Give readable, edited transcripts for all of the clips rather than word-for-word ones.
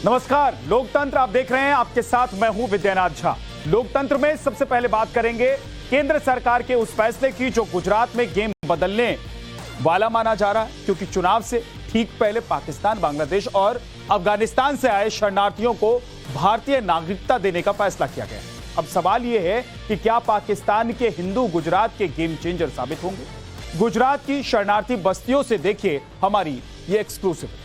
नमस्कार, लोकतंत्र आप देख रहे हैं, आपके साथ मैं हूं विद्यानाथ झा। लोकतंत्र में सबसे पहले बात करेंगे केंद्र सरकार के उस फैसले की जो गुजरात में गेम बदलने वाला माना जा रहा है, क्योंकि चुनाव से ठीक पहले पाकिस्तान, बांग्लादेश और अफगानिस्तान से आए शरणार्थियों को भारतीय नागरिकता देने का फैसला किया गया। अब सवाल यह है कि क्या पाकिस्तान के हिंदू गुजरात के गेम चेंजर साबित होंगे? गुजरात की शरणार्थी बस्तियों से देखिए हमारी ये एक्सक्लूसिव।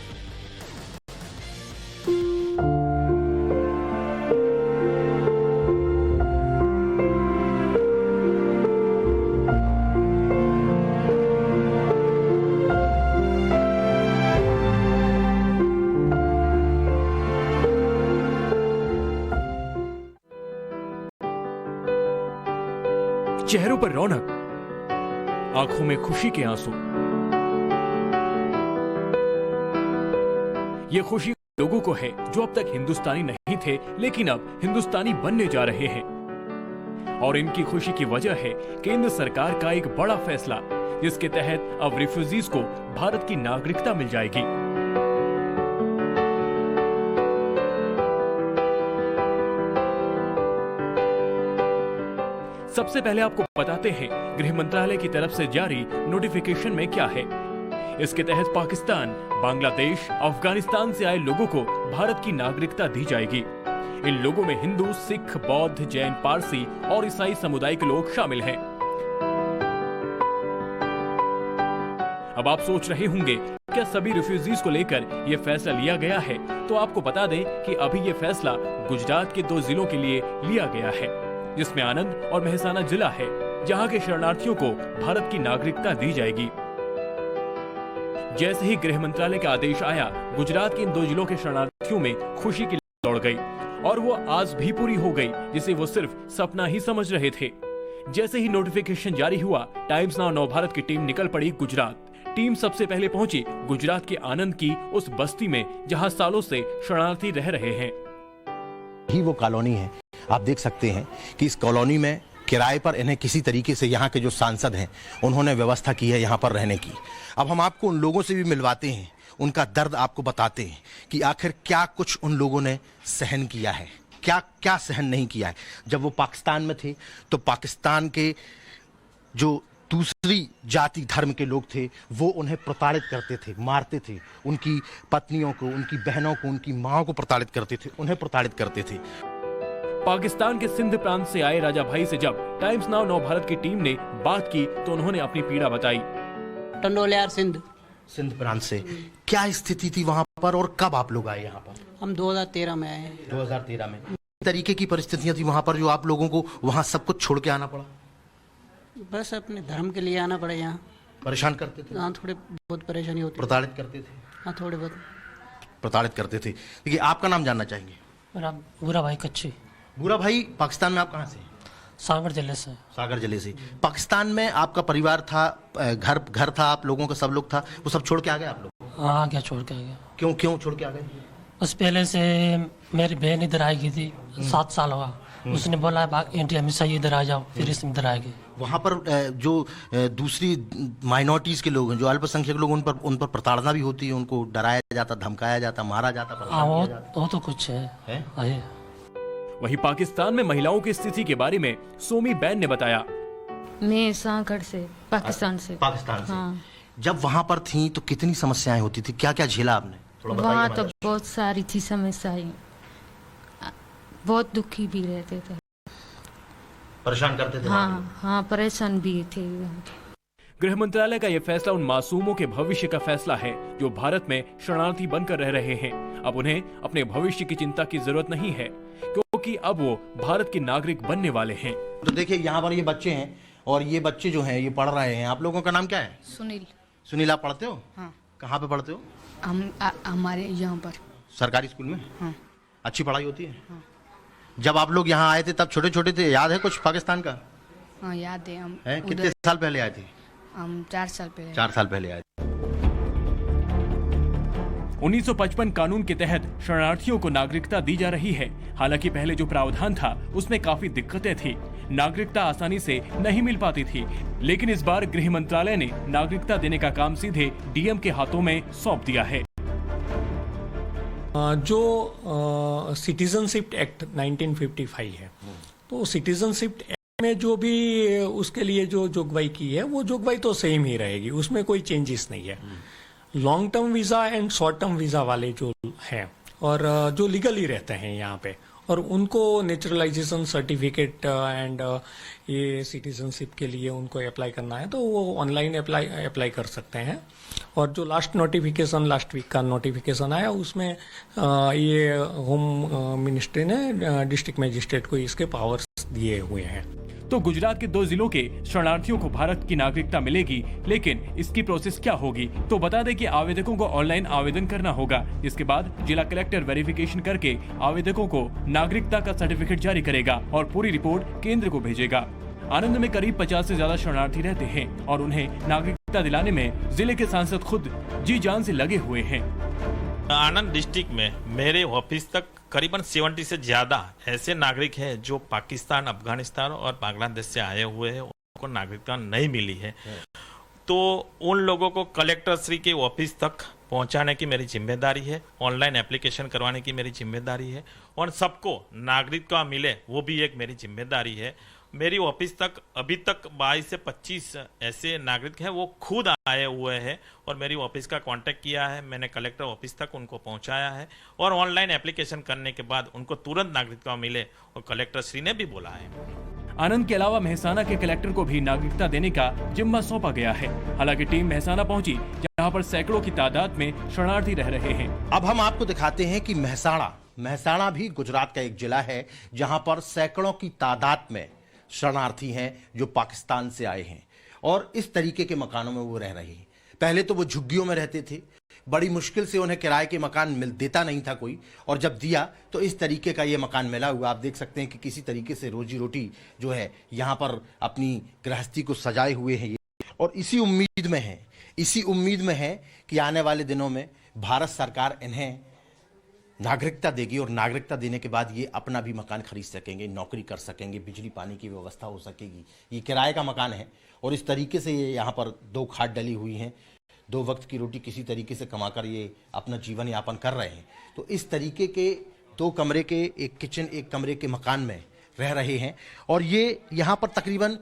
चेहरों पर रौनक, आंखों में खुशी के आंसू। ये खुशी लोगों को है जो अब तक हिंदुस्तानी नहीं थे लेकिन अब हिंदुस्तानी बनने जा रहे हैं। और इनकी खुशी की वजह है केंद्र सरकार का एक बड़ा फैसला, जिसके तहत अब रिफ्यूजीज को भारत की नागरिकता मिल जाएगी। सबसे पहले आपको बताते हैं गृह मंत्रालय की तरफ से जारी नोटिफिकेशन में क्या है। इसके तहत पाकिस्तान, बांग्लादेश, अफगानिस्तान से आए लोगों को भारत की नागरिकता दी जाएगी। इन लोगों में हिंदू, सिख, बौद्ध, जैन, पारसी और ईसाई समुदाय के लोग शामिल हैं। अब आप सोच रहे होंगे क्या सभी रिफ्यूजीज को लेकर यह फैसला लिया गया है? तो आपको बता दें कि अभी यह फैसला गुजरात के 2 जिलों के लिए लिया गया है, जिसमें आनंद और मेहसाना जिला है, जहां के शरणार्थियों को भारत की नागरिकता दी जाएगी। जैसे ही गृह मंत्रालय का आदेश आया, गुजरात के इन 2 जिलों के शरणार्थियों में खुशी की दौड़ गई और वो आज भी पूरी हो गई, जिसे वो सिर्फ सपना ही समझ रहे थे। जैसे ही नोटिफिकेशन जारी हुआ, टाइम्स नाउ नवभारत की टीम निकल पड़ी गुजरात। टीम सबसे पहले पहुंची गुजरात के आनंद की उस बस्ती में जहां सालों से शरणार्थी रह रहे हैं। ही वो कॉलोनी है। आप देख सकते हैं कि इस कॉलोनी में किराए पर इन्हें किसी तरीके से यहाँ के जो सांसद हैं उन्होंने व्यवस्था की है यहाँ पर रहने की। अब हम आपको उन लोगों से भी मिलवाते हैं, उनका दर्द आपको बताते हैं कि आखिर क्या कुछ उन लोगों ने सहन किया है, क्या क्या सहन नहीं किया है। जब वो पाकिस्तान में थे तो पाकिस्तान के जो दूसरी जाति धर्म के लोग थे वो उन्हें प्रताड़ित करते थे, मारते थे, उनकी पत्नियों को, उनकी बहनों को, उनकी माँ को प्रताड़ित करते थे, उन्हें प्रताड़ित करते थे। पाकिस्तान के सिंध प्रांत से आए राजा भाई से जब टाइम्स नाउ नवभारत की टीम ने बात की तो उन्होंने अपनी पीड़ा बताई। टंडोलियार सिंध प्रांत से क्या स्थिति थी वहाँ पर और कब आप लोग आए यहाँ पर? हम 2013 में आए। 2013 में किस तरीके की परिस्थितियाँ थी वहाँ पर जो आप लोगों को वहाँ सब कुछ छोड़ के आना पड़ा? बस अपने धर्म के लिए आना पड़ा यहाँ। परेशान करते थे? हाँ, थोड़े बहुत परेशानी होती। प्रताड़ित करते थे? हाँ, थोड़े बहुत प्रताड़ित करते थे। देखिए, आपका नाम जानना चाहेंगे? मेरा बुरा भाई कच्ची। बुरा भाई, पाकिस्तान में आप कहाँ से? सागर जिले से। सागर जिले से। पाकिस्तान में आपका परिवार था, घर था, आप लोगों का सब लोग था, वो सब छोड़ के आ गए आप लोग? हाँ, क्या छोड़ के आ गया। क्यों छोड़ के आ गए? बस पहले से मेरी बहन इधर आई गई थी, 7 साल हुआ। उसने बोला इंडिया में सही, इधर आ जाओ, फिर इसमें इधर आ गए। वहाँ पर जो दूसरी माइनॉरिटीज के लोग हैं, जो अल्पसंख्यक लोग, उन पर प्रताड़ना भी होती है, उनको डराया जाता, धमकाया जाता, मारा जाता। हाँ, वो तो कुछ है। वहीं पाकिस्तान में महिलाओं की स्थिति के बारे में सोमी बैन ने बताया। मैं सागर से, पाकिस्तान से। हाँ। जब वहाँ पर थी तो कितनी समस्याएं होती थी, क्या क्या झेला आपने? वहाँ तो बहुत सारी थी समस्याएं, बहुत दुखी भी रहते थे, परेशान करते थे। हाँ, परेशान भी थे। गृह मंत्रालय का यह फैसला उन मासूमों के भविष्य का फैसला है जो भारत में शरणार्थी बनकर रह रहे हैं। अब उन्हें अपने भविष्य की चिंता की जरूरत नहीं है, क्योंकि अब वो भारत के नागरिक बनने वाले हैं। तो देखिए, यहाँ पर ये बच्चे हैं और ये बच्चे जो हैं ये पढ़ रहे हैं। आप लोगों का नाम क्या है? सुनील। आप पढ़ते हो? हाँ। कहाँ पे पढ़ते हो? हमारे यहाँ पर सरकारी स्कूल में। हाँ। अच्छी पढ़ाई होती है? हाँ। जब आप लोग यहाँ आए थे तब छोटे छोटे थे, याद है कुछ पाकिस्तान का? हाँ, याद है। हम कितने साल पहले आए थे? हम 4 साल पहले। 4 साल पहले आए थे। 1955 कानून के तहत शरणार्थियों को नागरिकता दी जा रही है। हालांकि पहले जो प्रावधान था उसमें काफी दिक्कतें थी, नागरिकता आसानी से नहीं मिल पाती थी। लेकिन इस बार गृह मंत्रालय ने नागरिकता देने का काम सीधे डीएम के हाथों में सौंप दिया है। जो सिटीजनशिप एक्ट 1955 है, तो सिटीजनशिप एक्ट में जो भी उसके लिए जो जोगवाई की है वो जोगवाई तो सेम ही रहेगी, उसमें कोई चेंजेस नहीं है। Long term visa and short term visa वाले जो हैं और जो लीगली रहते हैं यहाँ पे, और उनको नेचुरलाइजेशन सर्टिफिकेट एंड ये सिटीजनशिप के लिए उनको अप्लाई करना है तो वो ऑनलाइन अप्लाई कर सकते हैं। और जो लास्ट वीक का नोटिफिकेशन आया उसमें ये होम मिनिस्ट्री ने डिस्ट्रिक्ट मजिस्ट्रेट को इसके पावर्स दिए हुए हैं। तो गुजरात के 2 जिलों के शरणार्थियों को भारत की नागरिकता मिलेगी, लेकिन इसकी प्रोसेस क्या होगी? तो बता दें कि आवेदकों को ऑनलाइन आवेदन करना होगा, जिसके बाद जिला कलेक्टर वेरिफिकेशन करके आवेदकों को नागरिकता का सर्टिफिकेट जारी करेगा और पूरी रिपोर्ट केंद्र को भेजेगा। आनंद में करीब 50 से ज्यादा शरणार्थी रहते हैं और उन्हें नागरिकता दिलाने में जिले के सांसद खुद जी जान से लगे हुए हैं। आनंद डिस्ट्रिक्ट में मेरे ऑफिस तक करीबन 70 से ज़्यादा ऐसे नागरिक हैं जो पाकिस्तान, अफगानिस्तान और बांग्लादेश से आए हुए हैं, उनको नागरिकता नहीं मिली है। तो उन लोगों को कलेक्टर श्री के ऑफिस तक पहुंचाने की मेरी जिम्मेदारी है, ऑनलाइन एप्लीकेशन करवाने की मेरी जिम्मेदारी है और सबको नागरिकता मिले वो भी एक मेरी जिम्मेदारी है। मेरी ऑफिस तक अभी तक 22 से 25 ऐसे नागरिक हैं वो खुद आए हुए हैं और मेरी ऑफिस का कांटेक्ट किया है, मैंने कलेक्टर ऑफिस तक उनको पहुंचाया है और ऑनलाइन एप्लीकेशन करने के बाद उनको तुरंत नागरिकता मिले और कलेक्टर श्री ने भी बोला है। आनंद के अलावा मेहसाना के कलेक्टर को भी नागरिकता देने का जिम्मा सौंपा गया है। हालांकि टीम मेहसाना पहुंची जहां पर सैकड़ों की तादाद में शरणार्थी रह रहे हैं। अब हम आपको दिखाते हैं कि मेहसाना भी गुजरात का एक जिला है जहां पर सैकड़ों की तादाद में शरणार्थी हैं जो पाकिस्तान से आए हैं और इस तरीके के मकानों में वो रह रहे हैं। पहले तो वो झुग्गियों में रहते थे, बड़ी मुश्किल से उन्हें किराए के मकान देता नहीं था कोई, और जब दिया तो इस तरीके का ये मकान मिला हुआ। आप देख सकते हैं कि किसी तरीके से रोजी रोटी जो है यहाँ पर अपनी गृहस्थी को सजाए हुए हैं और इसी उम्मीद में है कि आने वाले दिनों में भारत सरकार इन्हें नागरिकता देगी और नागरिकता देने के बाद ये अपना भी मकान खरीद सकेंगे, नौकरी कर सकेंगे, बिजली पानी की व्यवस्था हो सकेगी। ये किराए का मकान है और इस तरीके से ये यहाँ पर 2 खाट डली हुई हैं, 2 वक्त की रोटी किसी तरीके से कमाकर ये अपना जीवन यापन कर रहे हैं। तो इस तरीके के 2 कमरे के, एक किचन, 1 कमरे के मकान में रह रहे हैं और ये यहाँ पर तकरीबन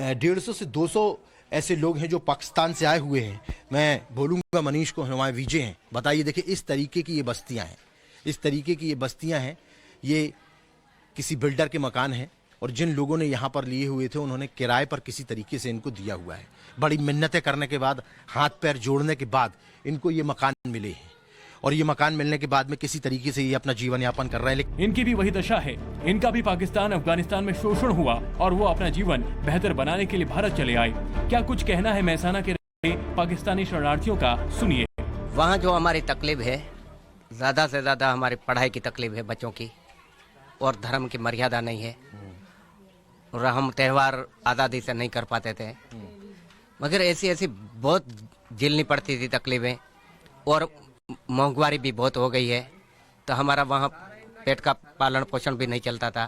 150 से 200 ऐसे लोग हैं जो पाकिस्तान से आए हुए हैं। मैं बोलूँगा मनीष को, हमारे वीजे हैं। बताइए, देखिए इस तरीके की ये बस्तियाँ हैं, इस तरीके की ये बस्तियाँ हैं। ये किसी बिल्डर के मकान हैं और जिन लोगों ने यहाँ पर लिए हुए थे उन्होंने किराए पर किसी तरीके से इनको दिया हुआ है। बड़ी मिन्नतें करने के बाद, हाथ पैर जोड़ने के बाद इनको ये मकान मिले हैं और ये मकान मिलने के बाद में किसी तरीके से ये अपना जीवन यापन कर रहे हैं। लेकिन इनकी भी वही दशा है, इनका भी पाकिस्तान, अफगानिस्तान में शोषण हुआ और वो अपना जीवन बेहतर बनाने के लिए भारत चले आए। क्या कुछ कहना है मेहसाना के पाकिस्तानी शरणार्थियों का, सुनिए। वहाँ जो हमारी तकलीफ है, ज़्यादा से ज़्यादा हमारी पढ़ाई की तकलीफ है बच्चों की, और धर्म की मर्यादा नहीं है और हम त्यौहार आज़ादी से नहीं कर पाते थे, मगर ऐसी बहुत झेलनी पड़ती थी तकलीफें और महंगाई भी बहुत हो गई है, तो हमारा वहाँ पेट का पालन पोषण भी नहीं चलता था।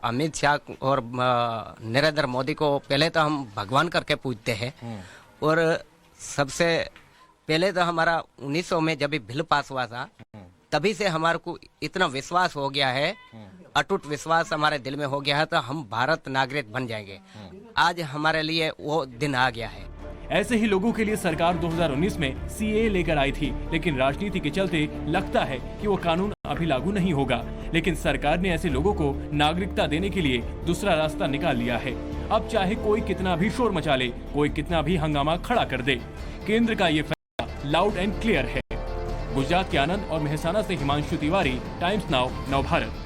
अमित शाह और नरेंद्र मोदी को पहले तो हम भगवान करके पूजते हैं और सबसे पहले तो हमारा 1900 में जब बिल पास हुआ था तभी से हमारे को इतना विश्वास हो गया है, अटूट विश्वास हमारे दिल में हो गया है, तो हम भारत नागरिक बन जाएंगे। आज हमारे लिए वो दिन आ गया है। ऐसे ही लोगों के लिए सरकार 2019 में सीए लेकर आई थी, लेकिन राजनीति के चलते लगता है कि वो कानून अभी लागू नहीं होगा। लेकिन सरकार ने ऐसे लोगों को नागरिकता देने के लिए दूसरा रास्ता निकाल लिया है। अब चाहे कोई कितना भी शोर मचा ले, कोई कितना भी हंगामा खड़ा कर दे, केंद्र का ये फैसला लाउड एंड क्लियर है। गुजरात के आनंद और मेहसाना से हिमांशु तिवारी, टाइम्स नाउ, नवभारत।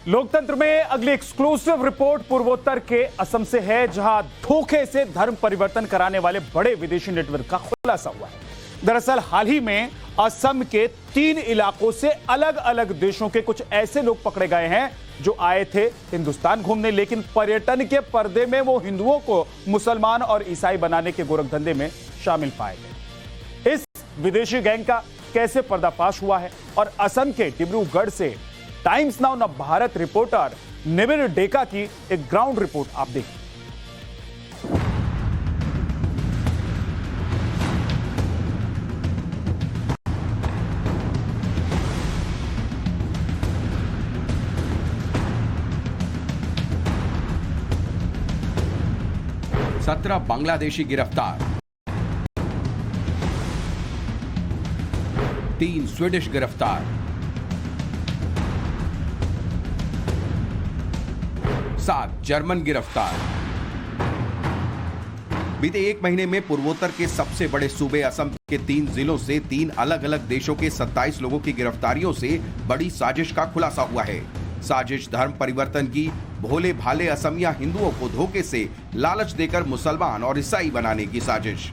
लोकतंत्र में अगली एक्सक्लूसिव रिपोर्ट पूर्वोत्तर के असम से है, जहां धोखे से धर्म परिवर्तन कराने वाले बड़े विदेशी नेटवर्क का खुलासा हुआ है। दरअसल हाल ही में असम के 3 इलाकों से अलग अलग देशों के कुछ ऐसे लोग पकड़े गए हैं जो आए थे हिंदुस्तान घूमने, लेकिन पर्यटन के पर्दे में वो हिंदुओं को मुसलमान और ईसाई बनाने के गोरखधंधे में शामिल पाए गए। इस विदेशी गैंग का कैसे पर्दाफाश हुआ है और असम के डिब्रूगढ़ से Times Now Navbharat reporter Nibir Deka की एक ग्राउंड रिपोर्ट आप देखिए। 17 बांग्लादेशी गिरफ्तार, 3 स्वीडिश गिरफ्तार, 7 जर्मन गिरफ्तार। बीते एक महीने में पूर्वोत्तर के सबसे बड़े सूबे असम के 3 जिलों से 3 अलग अलग देशों के 27 लोगों की गिरफ्तारियों से बड़ी साजिश का खुलासा हुआ है। साजिश धर्म परिवर्तन की, भोले भाले असमिया हिंदुओं को धोखे से लालच देकर मुसलमान और ईसाई बनाने की साजिश।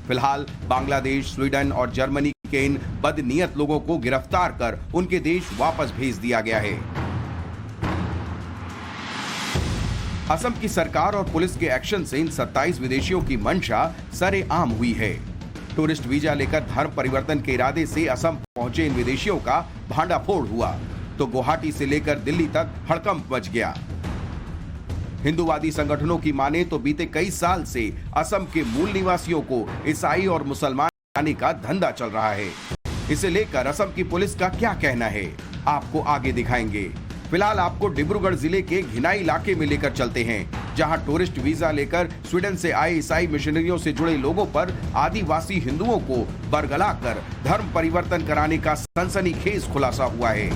फिलहाल बांग्लादेश, स्वीडन और जर्मनी के इन बदनीयत लोगों को गिरफ्तार कर उनके देश वापस भेज दिया गया है। असम की सरकार और पुलिस के एक्शन से इन 27 विदेशियों की मंशा सरेआम हुई है। टूरिस्ट वीजा लेकर धर्म परिवर्तन के इरादे से असम पहुंचे इन विदेशियों का भांडाफोड़ हुआ तो गुवाहाटी से लेकर दिल्ली तक हड़कंप मच गया। हिंदूवादी संगठनों की माने तो बीते कई साल से असम के मूल निवासियों को ईसाई और मुसलमान बनाने का धंधा चल रहा है। इसे लेकर असम की पुलिस का क्या कहना है, आपको आगे दिखाएंगे। फिलहाल आपको डिब्रूगढ़ जिले के घिनाई इलाके में लेकर चलते हैं, जहां टूरिस्ट वीजा लेकर स्वीडन से आए ईसाई मिशनरियों से जुड़े लोगों पर आदिवासी हिंदुओं को बरगलाकर धर्म परिवर्तन कराने का सनसनीखेज खुलासा हुआ है।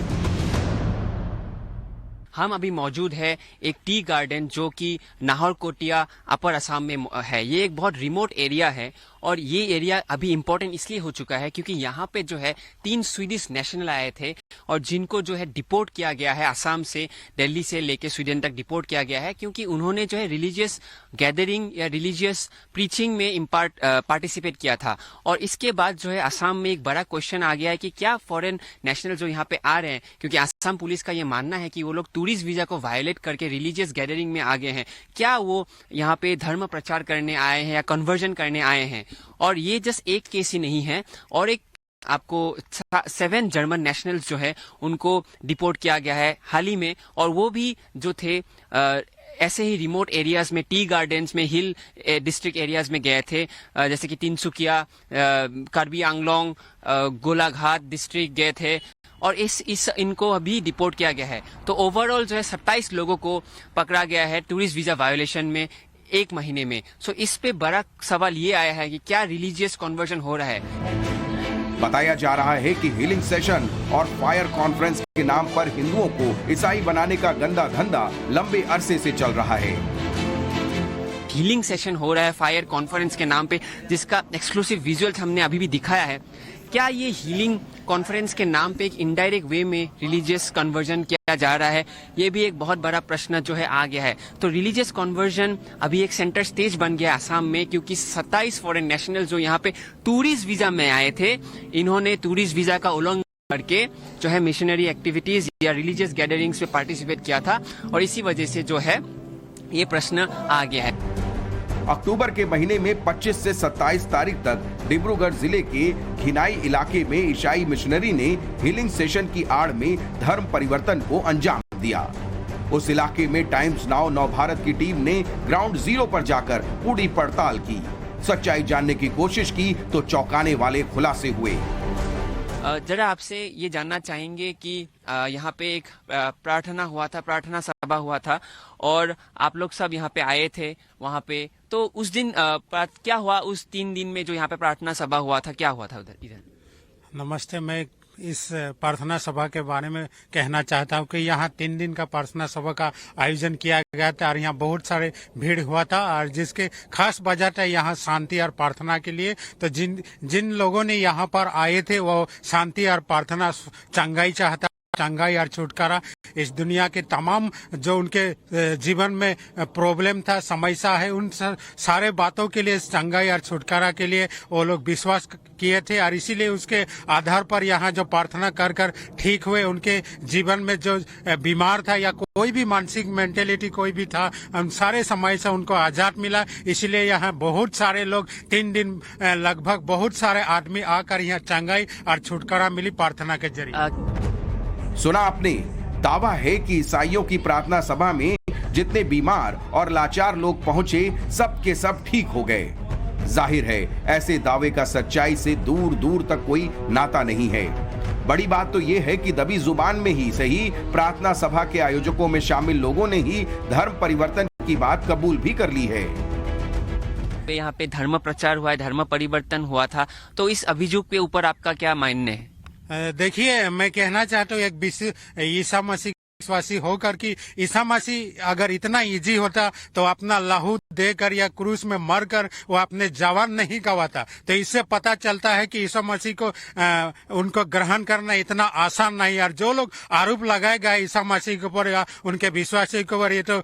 हम अभी मौजूद है एक टी गार्डन जो कि नाहरकोटिया अपर असम में है। ये एक बहुत रिमोट एरिया है और ये एरिया अभी इम्पोर्टेंट इसलिए हो चुका है क्योंकि यहाँ पे जो है 3 स्वीडिश नेशनल आए थे और जिनको जो है डिपोर्ट किया गया है, असम से दिल्ली से लेके स्वीडन तक डिपोर्ट किया गया है क्योंकि उन्होंने जो है रिलीजियस गैदरिंग या रिलीजियस प्रीचिंग में पार्टिसिपेट किया था। और इसके बाद जो है असम में एक बड़ा क्वेश्चन आ गया है कि क्या फॉरेन नेशनल जो यहाँ पे आ रहे हैं, क्योंकि असम पुलिस का ये मानना है कि वो लोग टूरिस्ट वीजा को वायलेट करके रिलीजियस गैदरिंग में आ गए हैं, क्या वो यहाँ पे धर्म प्रचार करने आए हैं या कन्वर्जन करने आए हैं। और ये जस्ट एक केस ही नहीं है, और एक आपको 7 जर्मन नेशनल्स जो है उनको डिपोर्ट किया गया है हाल ही में, और वो भी जो थे ऐसे ही रिमोट एरियाज में, टी गार्डन्स में, हिल डिस्ट्रिक्ट एरियाज में गए थे, जैसे कि तिनसुकिया, कार्बी आंगलोंग, गोलाघाट डिस्ट्रिक्ट गए थे और इनको अभी डिपोर्ट किया गया है। तो ओवरऑल जो है 27 लोगों को पकड़ा गया है टूरिस्ट वीजा वायोलेशन में एक महीने में। सो इस पे बड़ा सवाल ये आया है कि क्या रिलीजियस कन्वर्जन हो रहा है। बताया जा रहा है कि हीलिंग सेशन और फायर कॉन्फ्रेंस के नाम पर हिंदुओं को ईसाई बनाने का गंदा धंधा लंबे अरसे से चल रहा है। हीलिंग सेशन हो रहा है फायर कॉन्फ्रेंस के नाम पे, जिसका एक्सक्लूसिव विजुअल हमने अभी भी दिखाया है। क्या ये हीलिंग कॉन्फ्रेंस के नाम पे एक इनडायरेक्ट वे में रिलीजियस कन्वर्जन किया जा रहा है, ये भी एक बहुत बड़ा प्रश्न जो है आ गया है। तो रिलीजियस कन्वर्जन अभी एक सेंटर स्टेज बन गया असम में, क्योंकि 27 फॉरेन नेशनल जो यहाँ पे टूरिस्ट वीजा में आए थे, इन्होंने टूरिस्ट वीजा का उल्लंघन करके जो है मिशनरी एक्टिविटीज या रिलीजियस गैदरिंग्स में पार्टिसिपेट किया था, और इसी वजह से जो है ये प्रश्न आ गया है। अक्टूबर के महीने में 25 से 27 तारीख तक डिब्रूगढ़ जिले के घिनाई इलाके में ईसाई मिशनरी ने हीलिंग सेशन की आड़ में धर्म परिवर्तन को अंजाम दिया। उस इलाके में टाइम्स नाउ नव भारत की टीम ने ग्राउंड जीरो पर जाकर पूरी पड़ताल की, सच्चाई जानने की कोशिश की तो चौंकाने वाले खुलासे हुए। जरा आपसे ये जानना चाहेंगे कि यहाँ पे एक प्रार्थना हुआ था, प्रार्थना सभा हुआ था, और आप लोग सब यहाँ पे आए थे वहाँ पे, तो उस दिन क्या हुआ? उस 3 दिन में जो यहाँ पे प्रार्थना सभा हुआ था, क्या हुआ था इधर? नमस्ते, मैं इस प्रार्थना सभा के बारे में कहना चाहता हूँ कि यहाँ 3 दिन का प्रार्थना सभा का आयोजन किया गया था और यहाँ बहुत सारे भीड़ हुआ था, और जिसके खास बजट है यहाँ शांति और प्रार्थना के लिए। तो जिन लोगों ने यहाँ पर आए थे वो शांति और प्रार्थना, चंगाई चाहता, चंगाई और छुटकारा, इस दुनिया के तमाम जो उनके जीवन में प्रॉब्लम था, समस्या है, उन सारे बातों के लिए, चंगाई और छुटकारा के लिए वो लोग विश्वास किए थे, और इसीलिए उसके आधार पर यहाँ जो प्रार्थना कर कर ठीक हुए। उनके जीवन में जो बीमार था या कोई भी मानसिक मेंटेलिटी कोई भी था, उन सारे समय से उनको आजाद मिला। इसीलिए यहाँ बहुत सारे लोग 3 दिन लगभग बहुत सारे आदमी आकर यहाँ चंगाई और छुटकारा मिली प्रार्थना के जरिए। सुना आपने, दावा है कि ईसाइयों की प्रार्थना सभा में जितने बीमार और लाचार लोग पहुंचे, सब के सब ठीक हो गए। जाहिर है ऐसे दावे का सच्चाई से दूर दूर तक कोई नाता नहीं है। बड़ी बात तो यह है कि दबी जुबान में ही सही प्रार्थना सभा के आयोजकों में शामिल लोगों ने ही धर्म परिवर्तन की बात कबूल भी कर ली है। पे यहाँ पे धर्म प्रचार हुआ है, धर्म परिवर्तन हुआ था, तो इस अभियोग के ऊपर आपका क्या मानना है? देखिए, मैं कहना चाहता हूँ, एक ईसा मसीह विश्वासी होकर कि ईसा मसीह अगर इतना इजी होता तो अपना लहू देकर या क्रूस में मरकर वो अपने जवान नहीं गवाता। तो इससे पता चलता है कि ईसा मसीह को उनको ग्रहण करना इतना आसान नहीं। और जो लोग आरोप लगाए गए ईसा मसीह के ऊपर या उनके विश्वासी के ऊपर, ये तो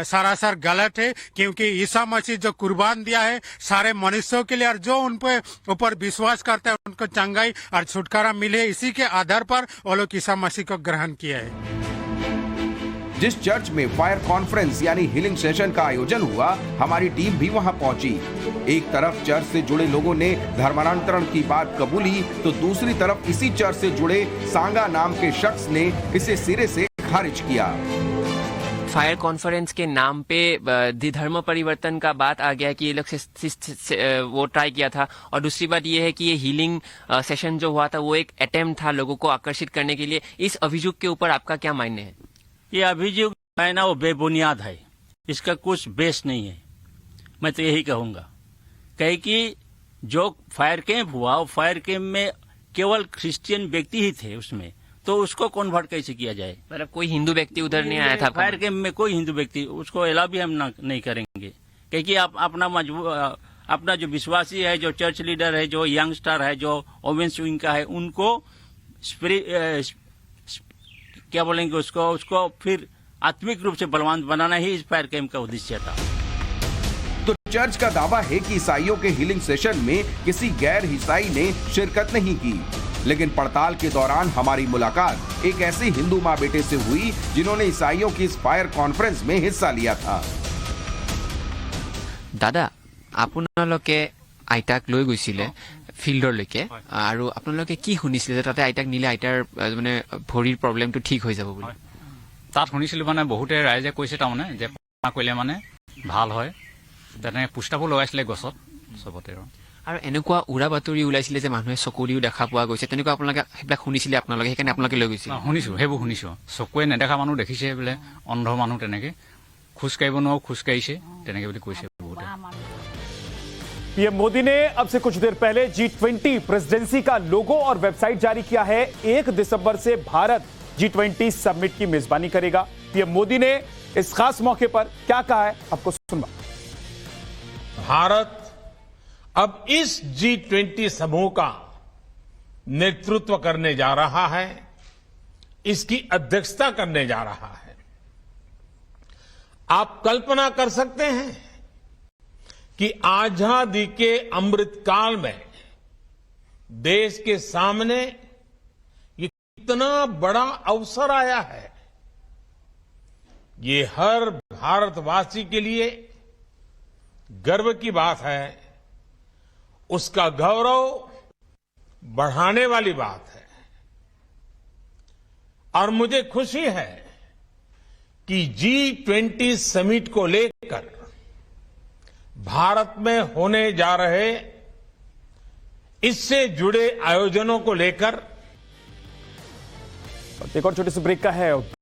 सरासर गलत है, क्योंकि ईसा मसीह जो कुर्बान दिया है सारे मनुष्यों के लिए, और जो उन पे ऊपर विश्वास करता है उनको चंगाई और छुटकारा मिले, इसी के आधार पर वो लोग ईसा मसीह को ग्रहण किया है। जिस चर्च में फायर कॉन्फ्रेंस यानी हीलिंग सेशन का आयोजन हुआ, हमारी टीम भी वहां पहुंची। एक तरफ चर्च से जुड़े लोगों ने धर्मांतरण की बात कबूली, तो दूसरी तरफ इसी चर्च से जुड़े सांगा नाम के शख्स ने इसे सिरे से खारिज किया। फायर कॉन्फ्रेंस के नाम पे धर्म परिवर्तन का बात आ गया कि ये लोग वो ट्राई किया था, और दूसरी बात ये है कि ये हीलिंग सेशन जो हुआ था वो एक अटेम्प्ट था लोगों को आकर्षित करने के लिए। इस अभियोग के ऊपर आपका क्या मानना है? ये अभियोग है ना, वो बेबुनियाद है, इसका कुछ बेस नहीं है। मैं तो यही कहूंगा, कहे कि जो फायर कैंप हुआ, वो फायर कैंप में केवल क्रिश्चियन व्यक्ति ही थे उसमें, तो उसको कन्वर्ट कैसे किया जाए? मतलब कोई हिंदू व्यक्ति उधर नहीं आया था फायर कैंप में? कोई हिंदू व्यक्ति, उसको अलाउ भी हम नहीं करेंगे, क्योंकि अपना जो विश्वासी है, जो चर्च लीडर है, जो यंगस्टर है, जो वोमेन्स विंग का है, उनको क्या बोलेंगे उसको फिर आत्मिक रूप से बलवान बनाना ही इस फायर कैंप का उद्देश्य था। तो चर्च का दावा है कि ईसाइयों के हीलिंग सेशन में किसी गैर ईसाई ने शिरकत नहीं की, लेकिन पड़ताल के दौरान हमारी मुलाकात एक ऐसे हिंदू माँ बेटे से हुई जिन्होंने ईसाइयों की इस फायर कॉन्फ्रेंस में हिस्सा लिया था। दादा, আপোনালোকে আইতাক লৈ গৈছিলে ফিল্ডলৈকে, আৰু আপোনালোকে কি শুনিছিলে যে তাতে আইতাক নিলে আইতাৰ মানে ভৰিৰ প্ৰব্লেমটো ঠিক হৈ যাব বুলি? তাত শুনিছিলো, মানে বহুতে ৰাইজে কৈছে তাৰমানে যে প্ৰাৰ্থনা কৰিলে মানে ভাল হয়, তেনেকে পুষ্টাবোৰ লগাইছিলে গছত চবতে। আৰু এনেকুৱা উৰা বাতৰি ওলাইছিলে যে মানুহে চকুৰিও দেখা পোৱা গৈছে, তেনেকুৱা আপোনালোকে সেইবিলাক শুনিছিলে আপোনালোকে, সেইকাৰণে আপোনালোকে লৈ গৈছিল? শুনিছো, সেইবোৰ শুনিছো। চকুৱে নেদেখা মানুহ দেখিছে বোলে, অন্ধ মানুহ তেনেকে খোজকাঢ়িব নোৱাৰো খোজকাঢ়িছে তেনেকে বুলি কৈছে বহুতে। पीएम मोदी ने अब से कुछ देर पहले G20 प्रेसिडेंसी का लोगो और वेबसाइट जारी किया है। 1 दिसंबर से भारत G20 समिट की मेजबानी करेगा। पीएम मोदी ने इस खास मौके पर क्या कहा है, आपको सुनवा। भारत अब इस G20 समूह का नेतृत्व करने जा रहा है, इसकी अध्यक्षता करने जा रहा है। आप कल्पना कर सकते हैं कि आजादी के अमृत काल में देश के सामने ये कितना बड़ा अवसर आया है। ये हर भारतवासी के लिए गर्व की बात है, उसका गौरव बढ़ाने वाली बात है। और मुझे खुशी है कि G20 समिट को लेकर भारत में होने जा रहे इससे जुड़े आयोजनों को लेकर एक और छोटे से ब्रेक का है।